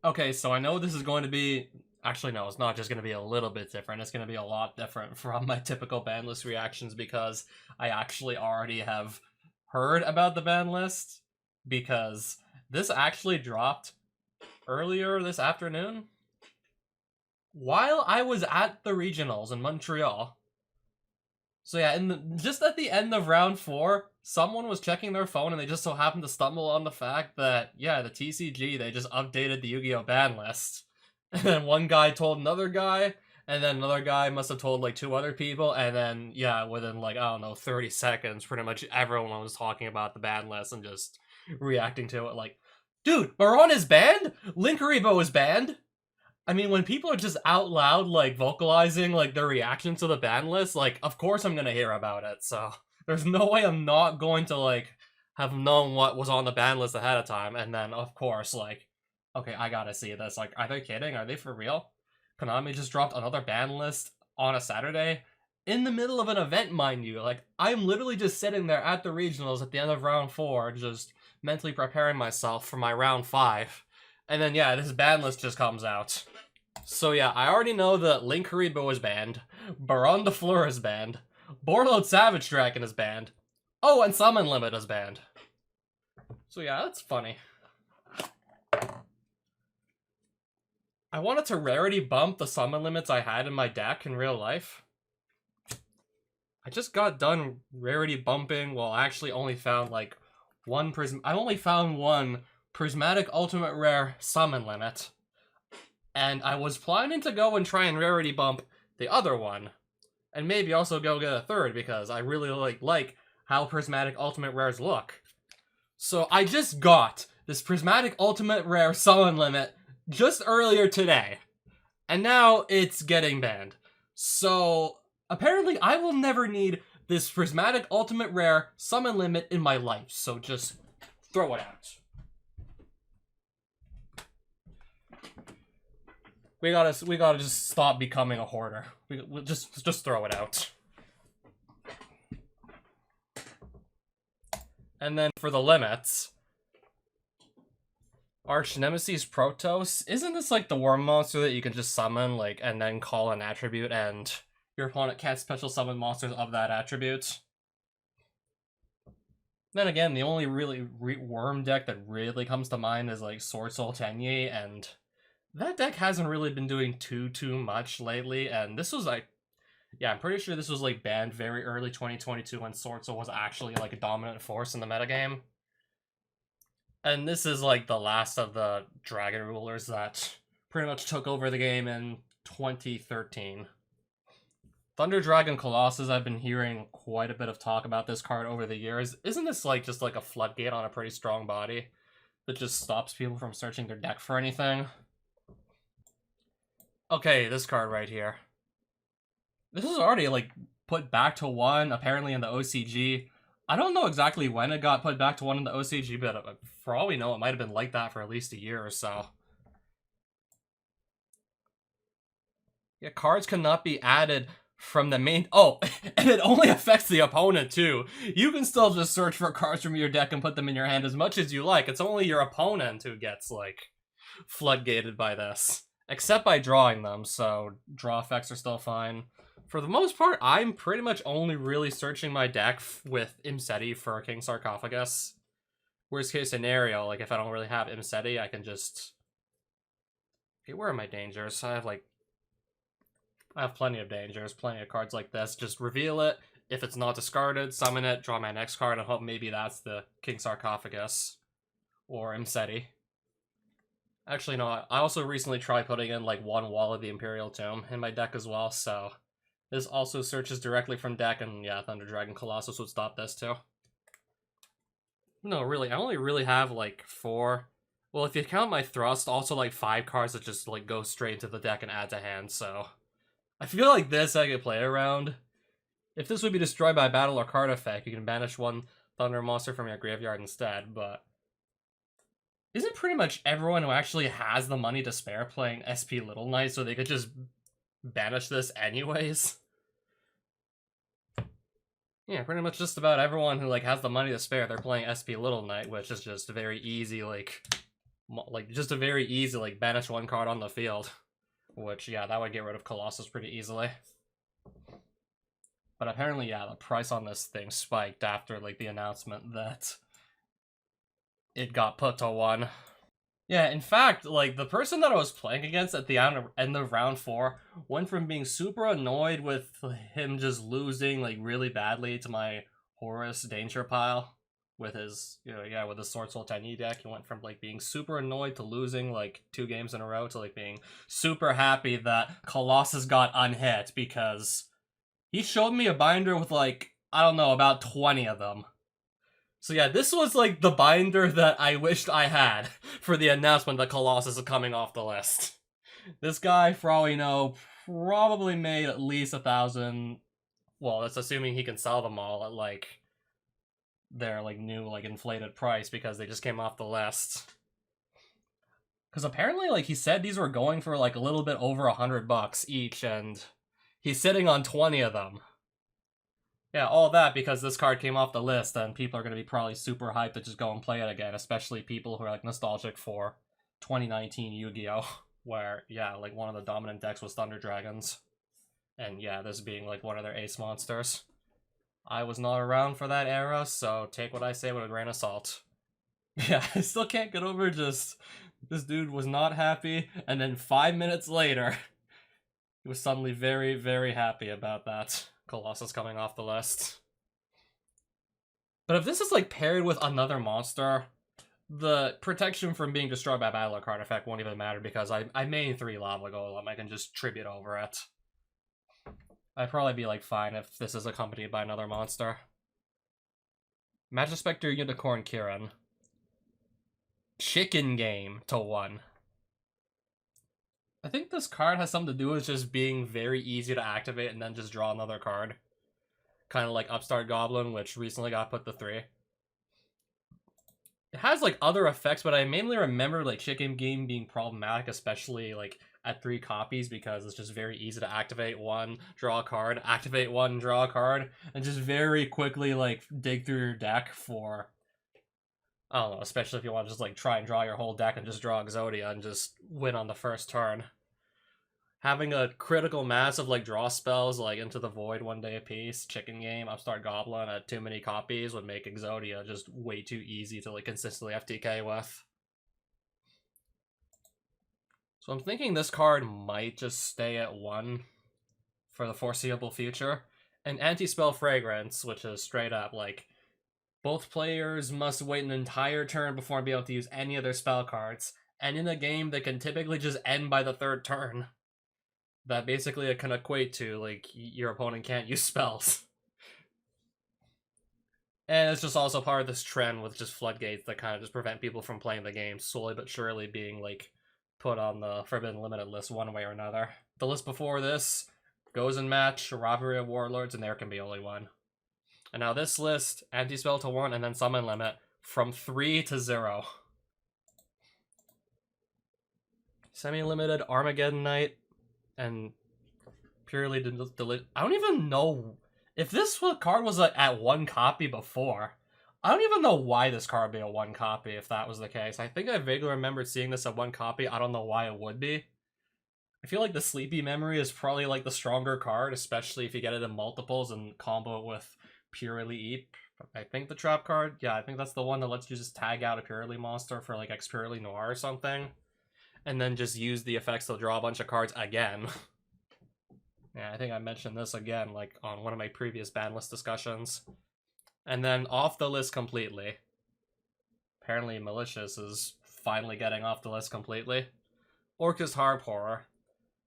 Okay, so I know this is going to be... Actually, no, it's not just going to be a little bit different. It's going to be a lot different from my typical ban list reactions because I actually already have heard about the ban list because this actually dropped earlier this afternoon while I was at the regionals in Montreal. So yeah, just at the end of round 4, someone was checking their phone and they just so happened to stumble on the fact that, yeah, the TCG, they just updated the Yu-Gi-Oh! Ban list. And then one guy told another guy, and then another guy must have told like 2 other people, and then, yeah, within like, I don't know, 30 seconds, pretty much everyone was talking about the ban list and just reacting to it like, dude, Baron is banned? Linkuriboh is banned? I mean, when people are just out loud, like, vocalizing, like, their reaction to the ban list, like, of course I'm gonna hear about it, so there's no way I'm not going to, like, have known what was on the ban list ahead of time, and then, of course, like, okay, I gotta see this. Like, are they kidding? Are they for real? Konami just dropped another ban list on a Saturday? In the middle of an event, mind you. Like, I'm literally just sitting there at the regionals at the end of round 4, just mentally preparing myself for my round 5. And then, yeah, this ban list just comes out. So yeah, I already know that Linkuriboh is banned, Baron de Fleur is banned, Borload Savage Dragon is banned, oh, and Summon Limit is banned. So yeah, that's funny. I wanted to rarity bump the summon limits I had in my deck in real life. I just got done rarity bumping, well, I actually only found like I only found one Prismatic Ultimate Rare Summon Limit. And I was planning to go and try and rarity bump the other one. And maybe also go get a third, because I really like how Prismatic Ultimate Rares look. So I just got this Prismatic Ultimate Rare Summon Limit just earlier today. And now it's getting banned. So apparently I will never need this Prismatic Ultimate Rare Summon Limit in my life. So just throw it out. We gotta just stop becoming a hoarder. We'll just throw it out. And then for the limits, Arch Nemesis Protoss, isn't this like the worm monster that you can just summon, like, and then call an attribute, and your opponent can't special summon monsters of that attribute? Then again, the only really worm deck that really comes to mind is like Sword Soul Tenyi, and that deck hasn't really been doing too much lately, and this was like, yeah, I'm pretty sure this was like banned very early 2022 when Sword Soul was actually like a dominant force in the metagame. And this is like the last of the Dragon Rulers that pretty much took over the game in 2013. Thunder Dragon Colossus, I've been hearing quite a bit of talk about this card over the years. Isn't this like just like a floodgate on a pretty strong body that just stops people from searching their deck for anything? Okay, this card right here. This is already, like, put back to 1, apparently in the OCG. I don't know exactly when it got put back to 1 in the OCG, but for all we know, it might have been like that for at least a year or so. Yeah, cards cannot be added from the main... Oh, and it only affects the opponent, too. You can still just search for cards from your deck and put them in your hand as much as you like. It's only your opponent who gets, like, floodgated by this. Except by drawing them, so draw effects are still fine. For the most part, I'm pretty much only really searching my deck with Imseti for King Sarcophagus. Worst case scenario, like if I don't really have Imseti, I can just... Okay, where are my dangers? I have plenty of dangers, plenty of cards like this. Just reveal it. If it's not discarded, summon it, draw my next card, and hope maybe that's the King Sarcophagus. Or Imseti. Actually, no, I also recently tried putting in, like, one wall of the Imperial Tomb in my deck as well, so... This also searches directly from deck, and yeah, Thunder Dragon Colossus would stop this too. No, really, I only really have, like, 4... Well, if you count my Thrust, also, like, 5 cards that just, like, go straight into the deck and add to hand, so... I feel like this I could play around. If this would be destroyed by battle or card effect, you can banish one Thunder monster from your graveyard instead, but... Isn't pretty much everyone who actually has the money to spare playing SP Little Knight so they could just banish this anyways? Yeah, pretty much just about everyone who, like, has the money to spare, they're playing SP Little Knight, which is just a very easy, like, like just a very easy like banish one card on the field, which yeah, that would get rid of Colossus pretty easily. But apparently, yeah, the price on this thing spiked after like the announcement that it got put to 1. Yeah, in fact, like the person that I was playing against at the end of round 4 went from being super annoyed with him just losing like really badly to my Horus Danger Pile with his, with his Sword Soul Tiny deck. He went from like being super annoyed to losing like 2 games in a row to like being super happy that Colossus got unhit because he showed me a binder with like, I don't know, about 20 of them. So yeah, this was like the binder that I wished I had for the announcement that Colossus is coming off the list. This guy, for all we know, probably made at least 1,000. Well, that's assuming he can sell them all at like their like new like inflated price because they just came off the list. Because apparently, like he said, these were going for like a little bit over $100 each, and he's sitting on 20 of them. Yeah, all that because this card came off the list, and people are going to be probably super hyped to just go and play it again, especially people who are like nostalgic for 2019 Yu-Gi-Oh! Where, yeah, like one of the dominant decks was Thunder Dragons. And yeah, this being like one of their ace monsters. I was not around for that era, so take what I say with a grain of salt. Yeah, I still can't get over just this dude was not happy, and then 5 minutes later, he was suddenly very, very happy about that. Colossus coming off the list. But if this is like paired with another monster, the protection from being destroyed by battle card effect won't even matter because I main 3 Lava Golem. I can just tribute over it. I'd probably be like fine if this is accompanied by another monster. Magic Spectre Unicorn Kirin. Chicken Game to 1. I think this card has something to do with just being very easy to activate and then just draw another card. Kind of like Upstart Goblin, which recently got put to 3. It has like other effects, but I mainly remember like Chicken Game being problematic, especially like at 3 copies, because it's just very easy to activate 1, draw a card, activate 1, draw a card, and just very quickly like dig through your deck for, I don't know, especially if you want to just like try and draw your whole deck and just draw Exodia and just win on the first turn. Having a critical mass of like draw spells like Into the Void 1 day apiece, Chicken Game, Upstart Goblin at too many copies would make Exodia just way too easy to like consistently FTK with. So I'm thinking this card might just stay at 1 for the foreseeable future. And Anti-Spell Fragrance, which is straight up like both players must wait an entire turn before being able to use any of their spell cards, and in a game that can typically just end by the 3rd turn. That basically it can equate to like your opponent can't use spells. And it's just also part of this trend with just floodgates that kind of just prevent people from playing the game, slowly but surely being like put on the Forbidden Limited list one way or another. The list before this goes and match, Robbery of Warlords, and there can be only 1. And now this list, Anti-Spell to 1, and then Summon Limit, from 3 to 0. Semi-limited Armageddon Knight, and purely I don't even know if this card was at 1 copy before. I don't even know why this card would be a 1 copy if that was the case. I think I vaguely remembered seeing this at 1 copy. I don't know why it would be. I feel like the Sleepy Memory is probably like the stronger card, especially if you get it in multiples and combo it with Purely Eep. I think the trap card, yeah, I think that's the one that lets you just tag out a Purely monster for like X Purely Noir or something. And then just use the effects to draw a bunch of cards again. Yeah, I think I mentioned this again, like, on one of my previous ban list discussions. And then off the list completely. Apparently Malicious is finally getting off the list completely. Orcus Harp Horror.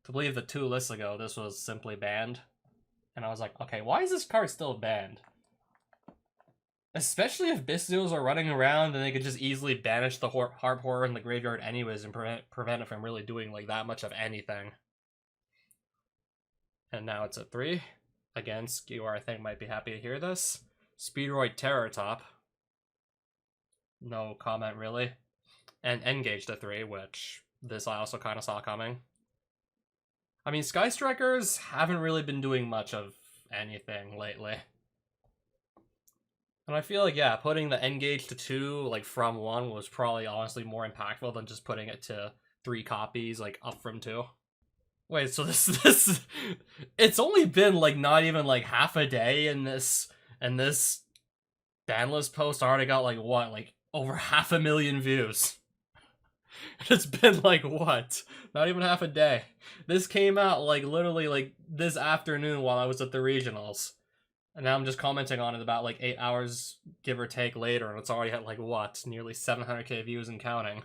To believe that 2 lists ago, this was simply banned. And I was like, okay, why is this card still banned? Especially if Bystials are running around and they could just easily banish the Harp Horror in the graveyard anyways and prevent it from really doing, like, that much of anything. And now it's at 3. Again, Skewer, I think, might be happy to hear this. Speedroid Terror Top. No comment, really. And Engage to 3, which this I also kind of saw coming. I mean, Sky Strikers haven't really been doing much of anything lately. And I feel like, yeah, putting the N-gauge to 2, like, from 1 was probably honestly more impactful than just putting it to 3 copies, like, up from 2. Wait, so this it's only been like not even like half a day, and this banlist post already got like what, like over 500,000 views. It's been like what? Not even half a day. This came out like literally like this afternoon while I was at the regionals. And now I'm just commenting on it about like 8 hours give or take later, and it's already had like what, nearly 700k views and counting.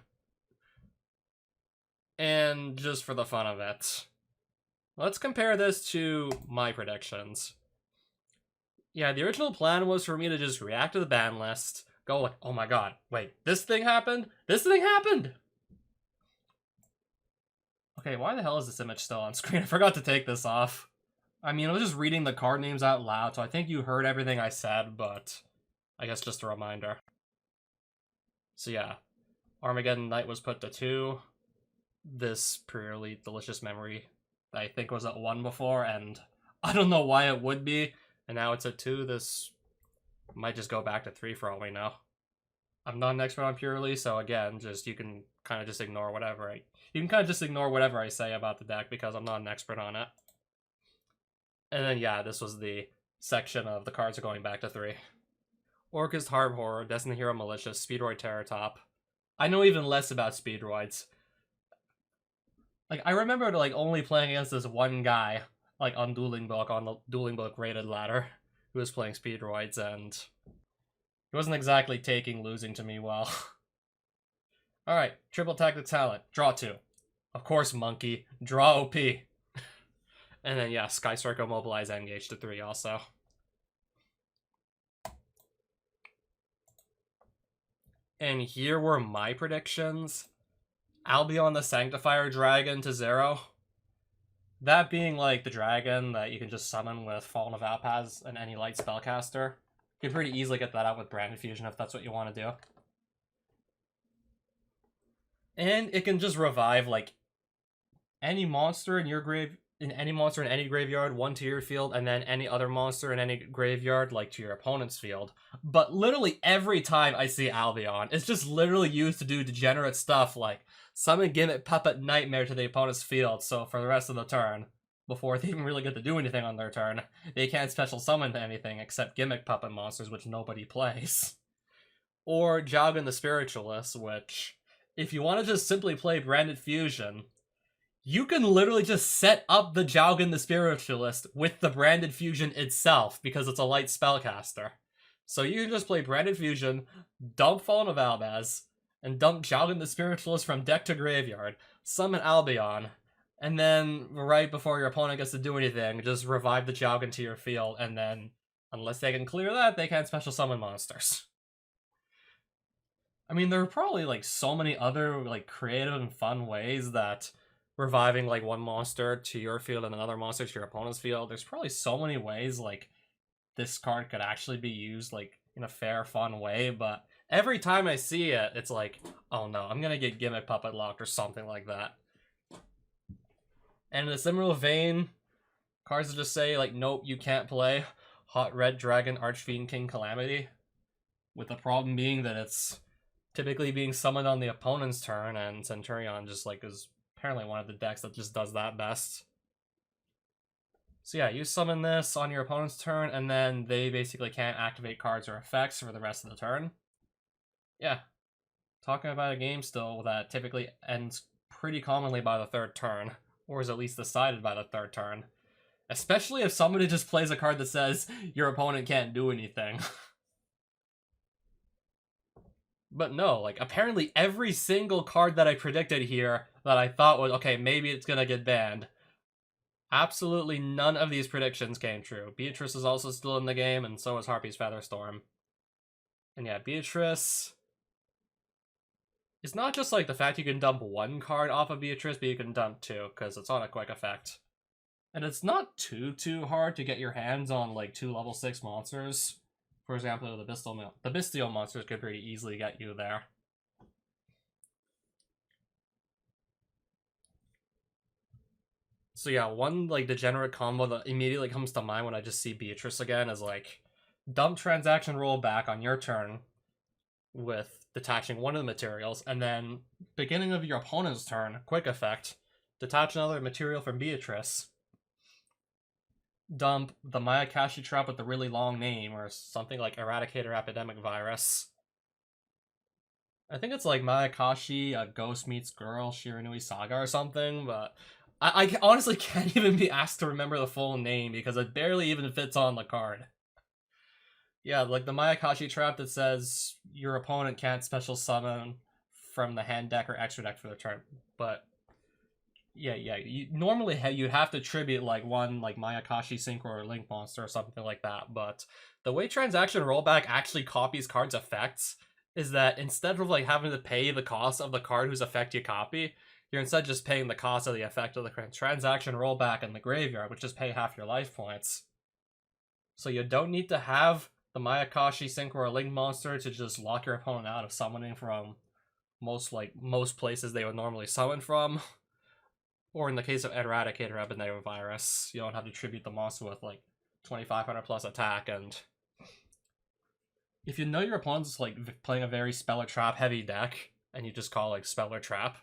And just for the fun of it, let's compare this to my predictions. Yeah, the original plan was for me to just react to the ban list, go like, oh my god, wait, this thing happened? This thing happened? Okay, why the hell is this image still on screen? I forgot to take this off. I mean, I was just reading the card names out loud, so I think you heard everything I said, but I guess just a reminder. So yeah, Armageddon Night was put to 2. This purely delicious memory I think was at 1 before, and I don't know why it would be, and now it's at 2. This might just go back to 3 for all we know. I'm not an expert on purely, so again, just you can kind of just ignore whatever you can kind of just ignore whatever I say about the deck because I'm not an expert on it. And then yeah, this was the section of the cards are going back to 3. Orcust Harb Horror, Destiny Hero Malicious, Speedroid Terror Top. I know even less about Speedroids. Like, I remember like only playing against this one guy, like on Dueling Book, on the Dueling Book rated ladder, who was playing Speedroids, and he wasn't exactly taking losing to me well. Alright, triple tactic talent, draw 2. Of course, Monkey, draw OP. And then yeah, Sky Striker Mobilize Engage to 3 also. And here were my predictions. Albion the Sanctifier Dragon to 0. That being like the dragon that you can just summon with Fallen of Alpaz and any light spellcaster. You can pretty easily get that out with Branded Fusion if that's what you want to do. And it can just revive like any monster in your any monster in any graveyard, 1 to your field, and then any other monster in any graveyard, like to your opponent's field. But literally every time I see Albion, it's just literally used to do degenerate stuff like summon Gimmick Puppet Nightmare to the opponent's field, so for the rest of the turn, before they even really get to do anything on their turn, they can't special summon to anything except Gimmick Puppet monsters, which nobody plays. Or Jaugen the Spiritualist, which, if you want to just simply play Branded Fusion, you can literally just set up the Jaugen the Spiritualist with the Branded Fusion itself, because it's a light spellcaster. So you can just play Branded Fusion, dump Fallen of Albaz, and dump Jaugen the Spiritualist from deck to graveyard, summon Albion, and then right before your opponent gets to do anything, just revive the Jaugen to your field, and then, unless they can clear that, they can't special summon monsters. I mean, there are probably like so many other like creative and fun ways that reviving like one monster to your field and another monster to your opponent's field. There's probably so many ways like this card could actually be used like in a fair, fun way, but every time I see it, it's like, oh no, I'm gonna get Gimmick Puppet locked or something like that. And in a similar vein, cards that just say like, nope, you can't play Hot Red Dragon Archfiend King Calamity, with the problem being that it's typically being summoned on the opponent's turn, and Centurion just like is apparently one of the decks that just does that best. So yeah, you summon this on your opponent's turn, and then they basically can't activate cards or effects for the rest of the turn. Yeah, talking about a game still that typically ends pretty commonly by the 3rd turn, or is at least decided by the 3rd turn. Especially if somebody just plays a card that says your opponent can't do anything. But no, like, apparently every single card that I predicted here that I thought was, okay, maybe it's gonna get banned, absolutely none of these predictions came true. Beatrice is also still in the game, and so is Harpy's Featherstorm. And yeah, Beatrice... It's not just, like, the fact you can dump 1 card off of Beatrice, but you can dump 2, because it's on a quick effect. And it's not too hard to get your hands on, like, 2 level 6 monsters. For example, the Bestial monsters could pretty easily get you there. So yeah, one like degenerate combo that immediately comes to mind when I just see Beatrice again is like dump transaction rollback on your turn with detaching one of the materials, and then beginning of your opponent's turn, quick effect, detach another material from Beatrice, dump the Mayakashi trap with the really long name, or something like Eradicator Epidemic Virus. I think it's like Mayakashi, a Ghost Meets Girl, Shiranui Saga or something, but I honestly can't even be asked to remember the full name because it barely even fits on the card. Yeah, like the Mayakashi trap that says your opponent can't special summon from the hand deck or extra deck for the turn. But yeah, you normally you'd have to tribute like one like Mayakashi Synchro or Link Monster or something like that. But the way transaction rollback actually copies cards' effects is that instead of like having to pay the cost of the card whose effect you copy, you're instead just paying the cost of the effect of the transaction rollback in the graveyard, which is pay half your life points. So you don't need to have the Mayakashi Synchro or Link Monster to just lock your opponent out of summoning from most places they would normally summon from. Or in the case of Eradicator Epidemic Virus, you don't have to tribute the monster with like 2500 plus attack, and if you know your opponent's like playing a very Speller Trap heavy deck, and you just call like Speller Trap,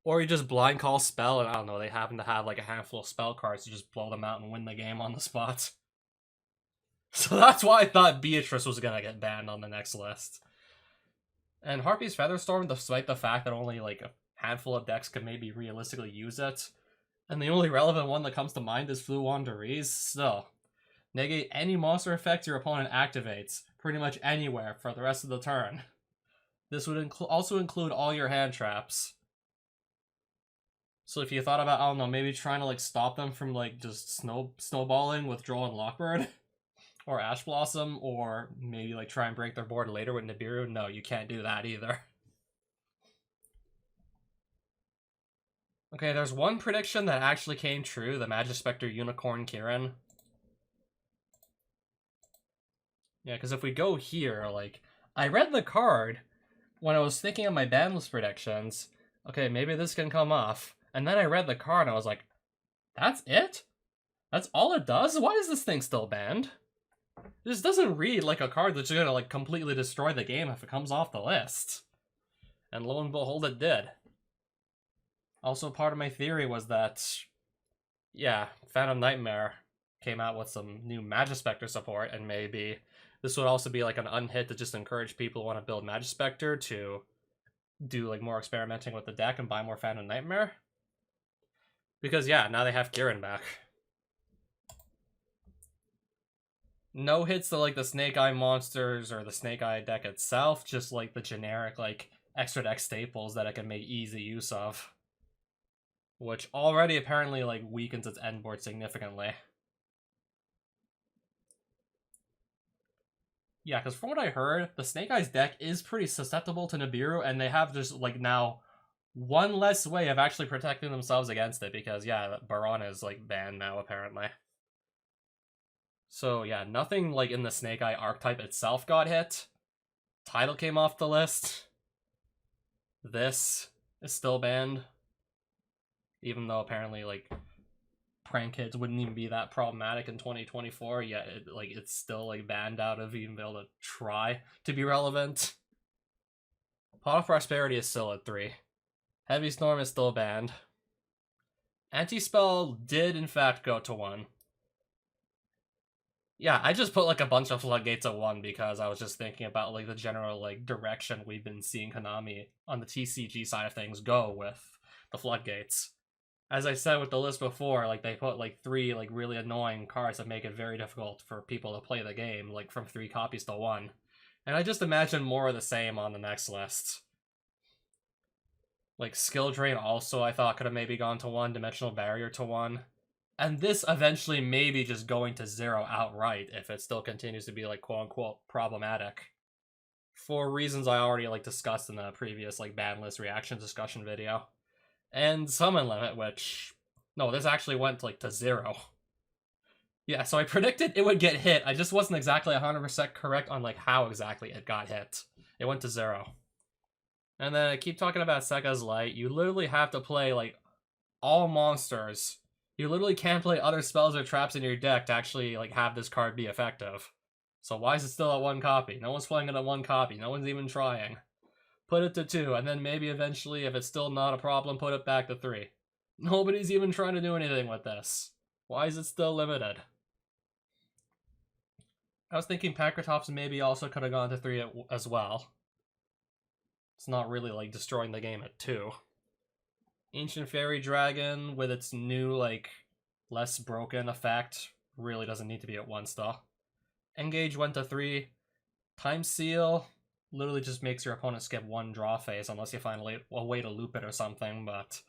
or you just blind call spell, and I don't know, they happen to have like a handful of spell cards to just blow them out and win the game on the spot. So that's why I thought Beatrice was gonna get banned on the next list. And Harpy's Featherstorm, despite the fact that only like a handful of decks could maybe realistically use it, and the only relevant one that comes to mind is Fluwandereeze, still. Negate any monster effect your opponent activates, pretty much anywhere, for the rest of the turn. This would also include all your hand traps. So if you thought about, I don't know, maybe trying to like stop them from like just snowballing with Droll and Lockbird, or Ash Blossom, or maybe like try and break their board later with Nibiru, no, you can't do that either. Okay, there's one prediction that actually came true, the Magispector Unicorn Kirin. Yeah, because if we go here, like, I read the card when I was thinking of my banlist predictions. Okay, maybe this can come off. And then I read the card and I was like, that's it? That's all it does? Why is this thing still banned? This doesn't read like a card that's gonna like completely destroy the game if it comes off the list. And lo and behold, it did. Also, part of my theory was that, yeah, Phantom Nightmare came out with some new Magispector support, and maybe this would also be like an unhit to just encourage people who want to build Magispector to do like more experimenting with the deck and buy more Phantom Nightmare. Because yeah, now they have Kirin back. No hits to like the Snake Eye monsters or the Snake Eye deck itself, just like the generic like extra deck staples that it can make easy use of. Which already apparently like weakens its end board significantly. Yeah, because from what I heard, the Snake Eyes deck is pretty susceptible to Nibiru, and they have just like now one less way of actually protecting themselves against it, because yeah, Baron is like banned now apparently. So yeah, nothing like in the Snake Eye archetype itself got hit. Title came off the list. This is still banned. Even though apparently like prank hits wouldn't even be that problematic in 2024, yet it's still like banned out of even being able to try to be relevant. Pot of Prosperity is still at 3. Heavy Storm is still banned. Anti-Spell did in fact go to 1. Yeah, I just put like a bunch of Floodgates at 1 because I was just thinking about like the general like direction we've been seeing Konami on the TCG side of things go with the Floodgates. As I said with the list before, like they put like 3 like really annoying cards that make it very difficult for people to play the game, like from 3 copies to 1. And I just imagine more of the same on the next list. Like Skill Drain also I thought could have maybe gone to 1, Dimensional Barrier to 1. And this eventually maybe just going to 0 outright if it still continues to be like quote-unquote problematic. For reasons I already like discussed in the previous like ban list reaction discussion video. And Summon Limit, which... No, this actually went like to 0. Yeah, so I predicted it would get hit. I just wasn't exactly 100% correct on like how exactly it got hit. It went to 0. And then I keep talking about Sega's Light. You literally have to play like all monsters. You literally can't play other spells or traps in your deck to actually like have this card be effective. So why is it still at 1 copy? No one's playing it at 1 copy. No one's even trying. Put it to 2, and then maybe eventually, if it's still not a problem, put it back to 3. Nobody's even trying to do anything with this. Why is it still limited? I was thinking Pancratops maybe also could have gone to 3 as well. It's not really like destroying the game at 2. Ancient Fairy Dragon with its new like less broken effect really doesn't need to be at 1 still. Engage went to 3. Time Seal literally just makes your opponent skip 1 draw phase unless you find a way to loop it or something, but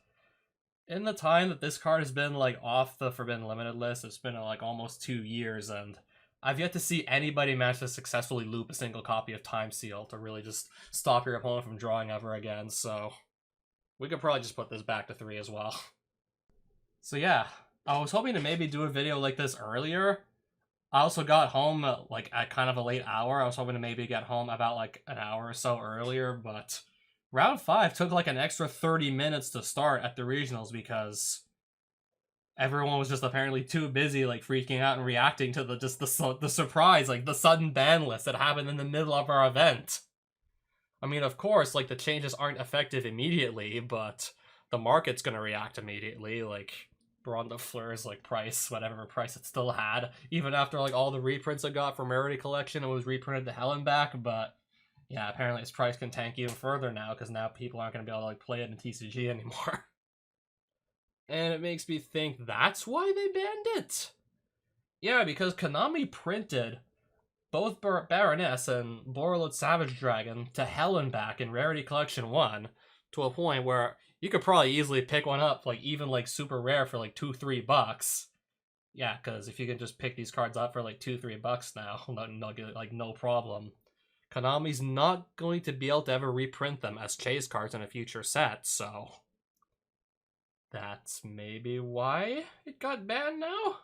in the time that this card has been like off the Forbidden Limited list, it's been like almost 2 years, and I've yet to see anybody manage to successfully loop a single copy of Time Seal to really just stop your opponent from drawing ever again, so we could probably just put this back to 3 as well. So yeah, I was hoping to maybe do a video like this earlier. I also got home like at kind of a late hour. I was hoping to maybe get home about like an hour or so earlier, but round 5 took like an extra 30 minutes to start at the regionals because everyone was just apparently too busy like freaking out and reacting to the surprise, like the sudden ban list that happened in the middle of our event. I mean, of course, like the changes aren't effective immediately, but the market's gonna react immediately. Like Baron de Fleur's like price, whatever price it still had, even after like all the reprints it got from Rarity Collection, it was reprinted to hell and back. But yeah, apparently its price can tank even further now because now people aren't gonna be able to like play it in TCG anymore. And it makes me think that's why they banned it. Yeah, because Konami printed both Baroness and Borreload Savage Dragon to hell and back in Rarity Collection 1 to a point where you could probably easily pick one up, like even like super rare for like $2-3. Yeah, because if you can just pick these cards up for like $2-3 now, like no problem. Konami's not going to be able to ever reprint them as chase cards in a future set, so that's maybe why it got banned now?